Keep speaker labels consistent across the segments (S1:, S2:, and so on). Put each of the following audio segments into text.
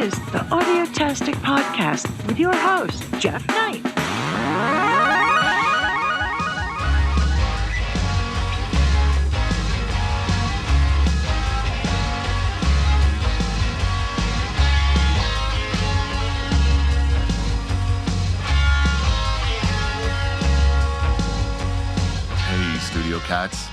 S1: is the Audiotastic Podcast with your host, Jeff Knight.
S2: Hey, Studio Cats.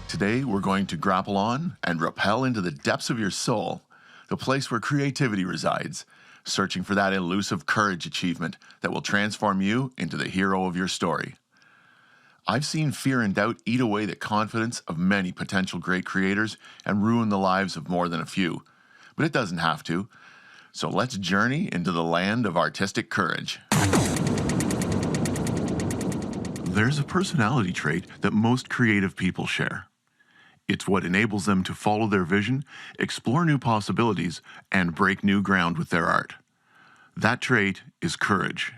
S2: Today, we're going to grapple on and rappel into the depths of your soul, the place where creativity resides, searching for that elusive courage achievement that will transform you into the hero of your story. I've seen fear and doubt eat away the confidence of many potential great creators and ruin the lives of more than a few, but it doesn't have to. So let's journey into the land of artistic courage. There's a personality trait that most creative people share. It's what enables them to follow their vision, explore new possibilities, and break new ground with their art. That trait is courage.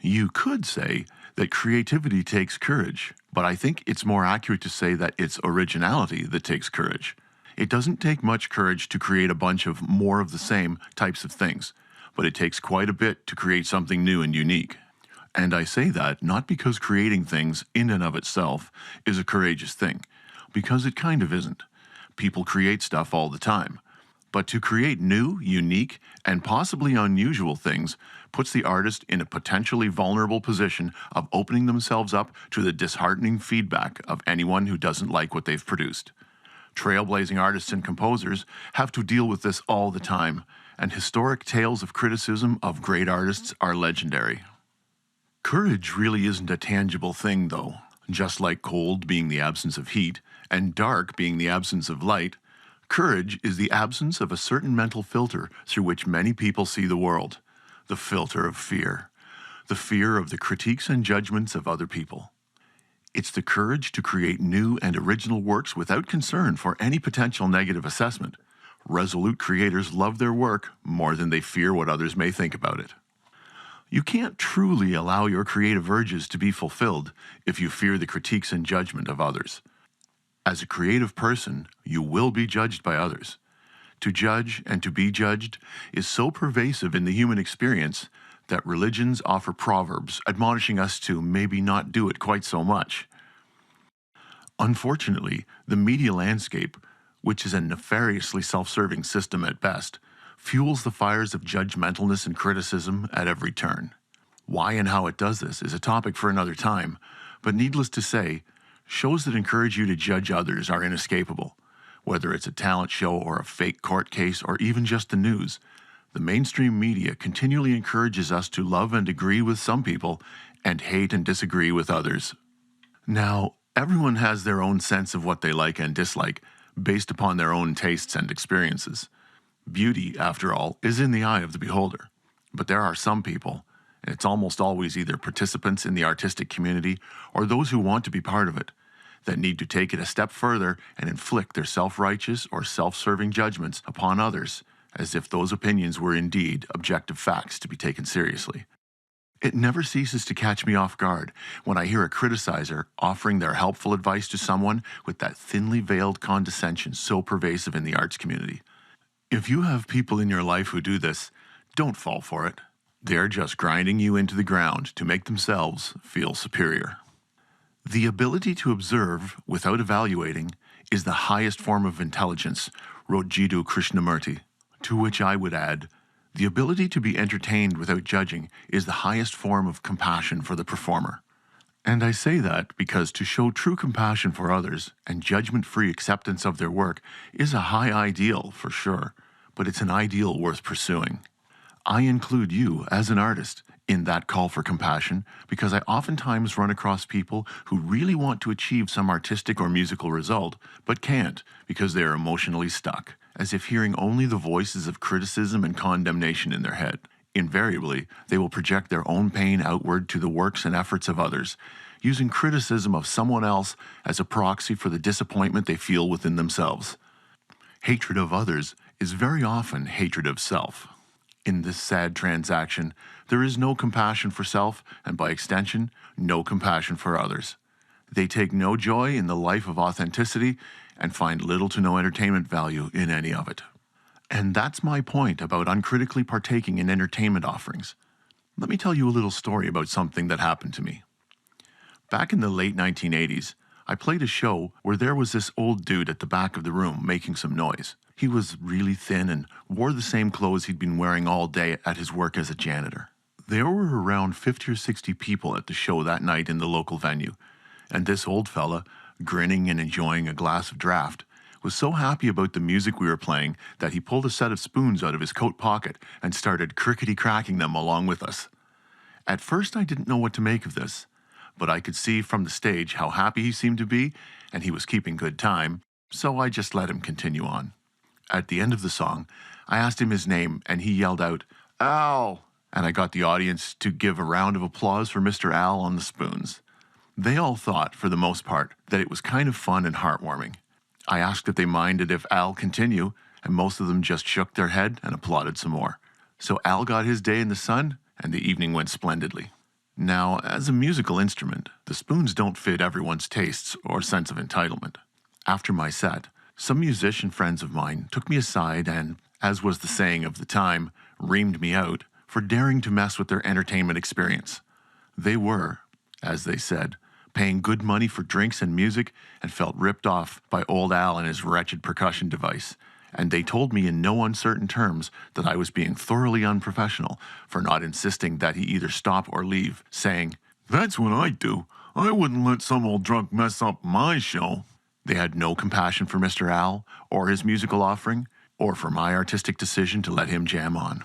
S2: You could say that creativity takes courage, but I think it's more accurate to say that it's originality that takes courage. It doesn't take much courage to create a bunch of more of the same types of things, but it takes quite a bit to create something new and unique. And I say that not because creating things in and of itself is a courageous thing, because it kind of isn't. People create stuff all the time. But to create new, unique, and possibly unusual things puts the artist in a potentially vulnerable position of opening themselves up to the disheartening feedback of anyone who doesn't like what they've produced. Trailblazing artists and composers have to deal with this all the time, and historic tales of criticism of great artists are legendary. Courage really isn't a tangible thing, though. Just like cold being the absence of heat, and dark being the absence of light, courage is the absence of a certain mental filter through which many people see the world. The filter of fear. The fear of the critiques and judgments of other people. It's the courage to create new and original works without concern for any potential negative assessment. Resolute creators love their work more than they fear what others may think about it. You can't truly allow your creative urges to be fulfilled if you fear the critiques and judgment of others. As a creative person, you will be judged by others. To judge and to be judged is so pervasive in the human experience that religions offer proverbs admonishing us to maybe not do it quite so much. Unfortunately, the media landscape, which is a nefariously self-serving system at best, fuels the fires of judgmentalness and criticism at every turn. Why and how it does this is a topic for another time, but needless to say, shows that encourage you to judge others are inescapable. Whether it's a talent show or a fake court case or even just the news, the mainstream media continually encourages us to love and agree with some people and hate and disagree with others. Now, everyone has their own sense of what they like and dislike based upon their own tastes and experiences. Beauty, after all, is in the eye of the beholder. But there are some people, and it's almost always either participants in the artistic community or those who want to be part of it, that need to take it a step further and inflict their self-righteous or self-serving judgments upon others, as if those opinions were indeed objective facts to be taken seriously. It never ceases to catch me off guard when I hear a criticizer offering their helpful advice to someone with that thinly veiled condescension so pervasive in the arts community. If you have people in your life who do this, don't fall for it. They're just grinding you into the ground to make themselves feel superior. The ability to observe without evaluating is the highest form of intelligence, wrote Jiddu Krishnamurti, to which I would add, the ability to be entertained without judging is the highest form of compassion for the performer. And I say that because to show true compassion for others and judgment-free acceptance of their work is a high ideal for sure, but it's an ideal worth pursuing. I include you as an artist in that call for compassion because I oftentimes run across people who really want to achieve some artistic or musical result, but can't because they are emotionally stuck, as if hearing only the voices of criticism and condemnation in their head. Invariably, they will project their own pain outward to the works and efforts of others, using criticism of someone else as a proxy for the disappointment they feel within themselves. Hatred of others is very often hatred of self. In this sad transaction, there is no compassion for self, and by extension, no compassion for others. They take no joy in the life of authenticity and find little to no entertainment value in any of it. And that's my point about uncritically partaking in entertainment offerings. Let me tell you a little story about something that happened to me. Back in the late 1980s, I played a show where there was this old dude at the back of the room making some noise. He was really thin and wore the same clothes he'd been wearing all day at his work as a janitor. There were around 50 or 60 people at the show that night in the local venue, and this old fella, grinning and enjoying a glass of draft, was so happy about the music we were playing that he pulled a set of spoons out of his coat pocket and started crickety-cracking them along with us. At first I didn't know what to make of this, but I could see from the stage how happy he seemed to be, and he was keeping good time, so I just let him continue on. At the end of the song, I asked him his name, and he yelled out, "Al!" And I got the audience to give a round of applause for Mr. Al on the spoons. They all thought, for the most part, that it was kind of fun and heartwarming. I asked if they minded if Al continue, and most of them just shook their head and applauded some more. So Al got his day in the sun, and the evening went splendidly. Now, as a musical instrument, the spoons don't fit everyone's tastes or sense of entitlement. After my set, some musician friends of mine took me aside and, as was the saying of the time, reamed me out for daring to mess with their entertainment experience. They were, as they said, paying good money for drinks and music and felt ripped off by old Al and his wretched percussion device. And they told me in no uncertain terms that I was being thoroughly unprofessional for not insisting that he either stop or leave, saying, "That's what I'd do. I wouldn't let some old drunk mess up my show." They had no compassion for Mr. Al, or his musical offering, or for my artistic decision to let him jam on.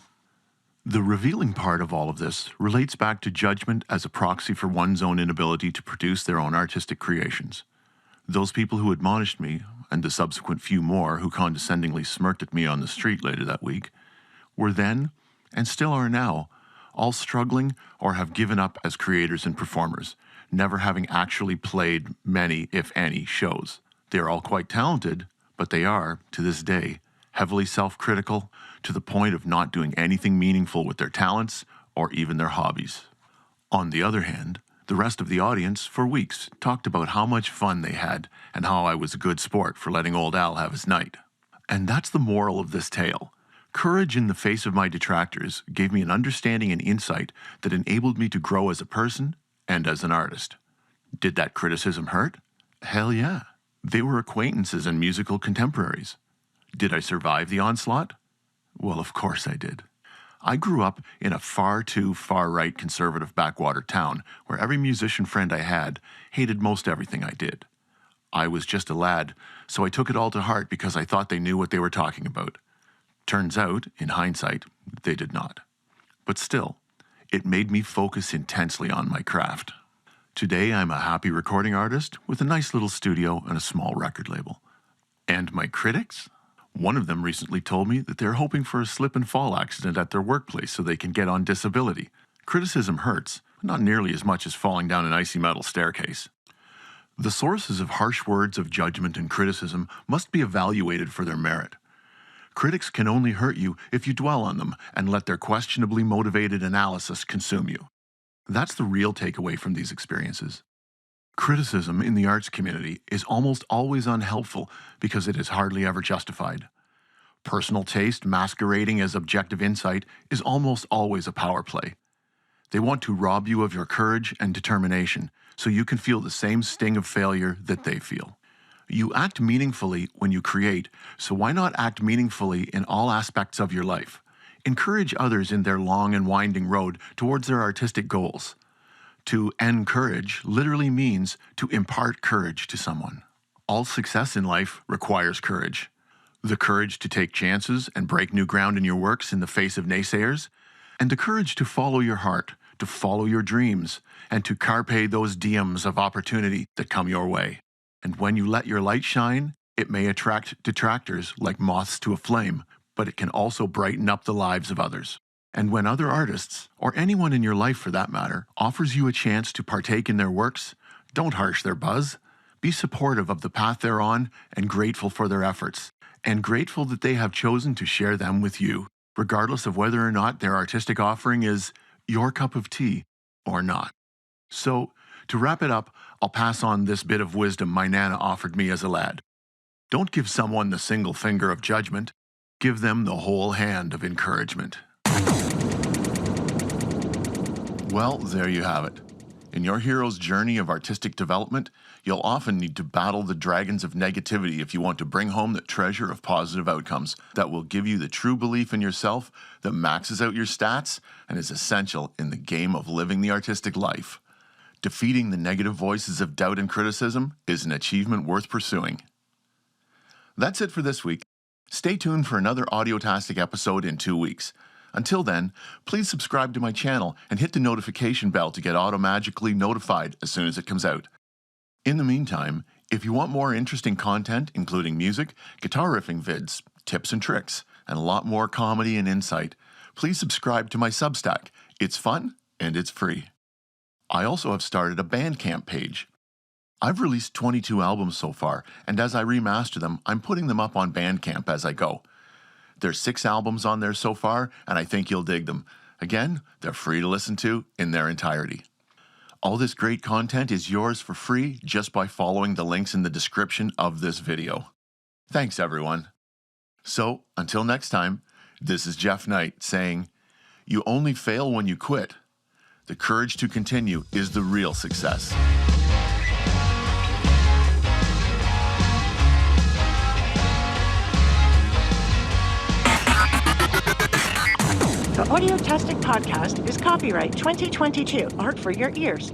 S2: The revealing part of all of this relates back to judgment as a proxy for one's own inability to produce their own artistic creations. Those people who admonished me, and the subsequent few more who condescendingly smirked at me on the street later that week, were then, and still are now, all struggling or have given up as creators and performers, never having actually played many, if any, shows. They are all quite talented, but they are, to this day, heavily self-critical to the point of not doing anything meaningful with their talents or even their hobbies. On the other hand, the rest of the audience, for weeks, talked about how much fun they had and how I was a good sport for letting old Al have his night. And that's the moral of this tale. Courage in the face of my detractors gave me an understanding and insight that enabled me to grow as a person and as an artist. Did that criticism hurt? Hell yeah. They were acquaintances and musical contemporaries. Did I survive the onslaught? Well, of course I did. I grew up in a far too far-right conservative backwater town where every musician friend I had hated most everything I did. I was just a lad, so I took it all to heart because I thought they knew what they were talking about. Turns out, in hindsight, they did not. But still, it made me focus intensely on my craft. Today, I'm a happy recording artist with a nice little studio and a small record label. And my critics? One of them recently told me that they're hoping for a slip and fall accident at their workplace so they can get on disability. Criticism hurts, but not nearly as much as falling down an icy metal staircase. The sources of harsh words of judgment and criticism must be evaluated for their merit. Critics can only hurt you if you dwell on them and let their questionably motivated analysis consume you. That's the real takeaway from these experiences. Criticism in the arts community is almost always unhelpful because it is hardly ever justified. Personal taste masquerading as objective insight is almost always a power play. They want to rob you of your courage and determination so you can feel the same sting of failure that they feel. You act meaningfully when you create, so why not act meaningfully in all aspects of your life? Encourage others in their long and winding road towards their artistic goals. To encourage literally means to impart courage to someone. All success in life requires courage. The courage to take chances and break new ground in your works in the face of naysayers, and the courage to follow your heart, to follow your dreams, and to carpe those diems of opportunity that come your way. And when you let your light shine, it may attract detractors like moths to a flame, but it can also brighten up the lives of others. And when other artists, or anyone in your life for that matter, offers you a chance to partake in their works, don't harsh their buzz. Be supportive of the path they're on and grateful for their efforts, and grateful that they have chosen to share them with you, regardless of whether or not their artistic offering is your cup of tea or not. So, to wrap it up, I'll pass on this bit of wisdom my Nana offered me as a lad. Don't give someone the single finger of judgment. Give them the whole hand of encouragement. Well, there you have it. In your hero's journey of artistic development, you'll often need to battle the dragons of negativity if you want to bring home the treasure of positive outcomes that will give you the true belief in yourself that maxes out your stats and is essential in the game of living the artistic life. Defeating the negative voices of doubt and criticism is an achievement worth pursuing. That's it for this week. Stay tuned for another Audiotastic episode in 2 weeks. Until then, please subscribe to my channel and hit the notification bell to get automagically notified as soon as it comes out. In the meantime, if you want more interesting content, including music, guitar riffing vids, tips and tricks, and a lot more comedy and insight, please subscribe to my Substack. It's fun and it's free. I also have started a Bandcamp page. I've released 22 albums so far, and as I remaster them, I'm putting them up on Bandcamp as I go. There's 6 albums on there so far, and I think you'll dig them. Again, they're free to listen to in their entirety. All this great content is yours for free just by following the links in the description of this video. Thanks, everyone. So, until next time, this is Jeff Knight saying, you only fail when you quit. The courage to continue is the real success.
S1: The Audiotastic Podcast is copyright 2022, art for your ears.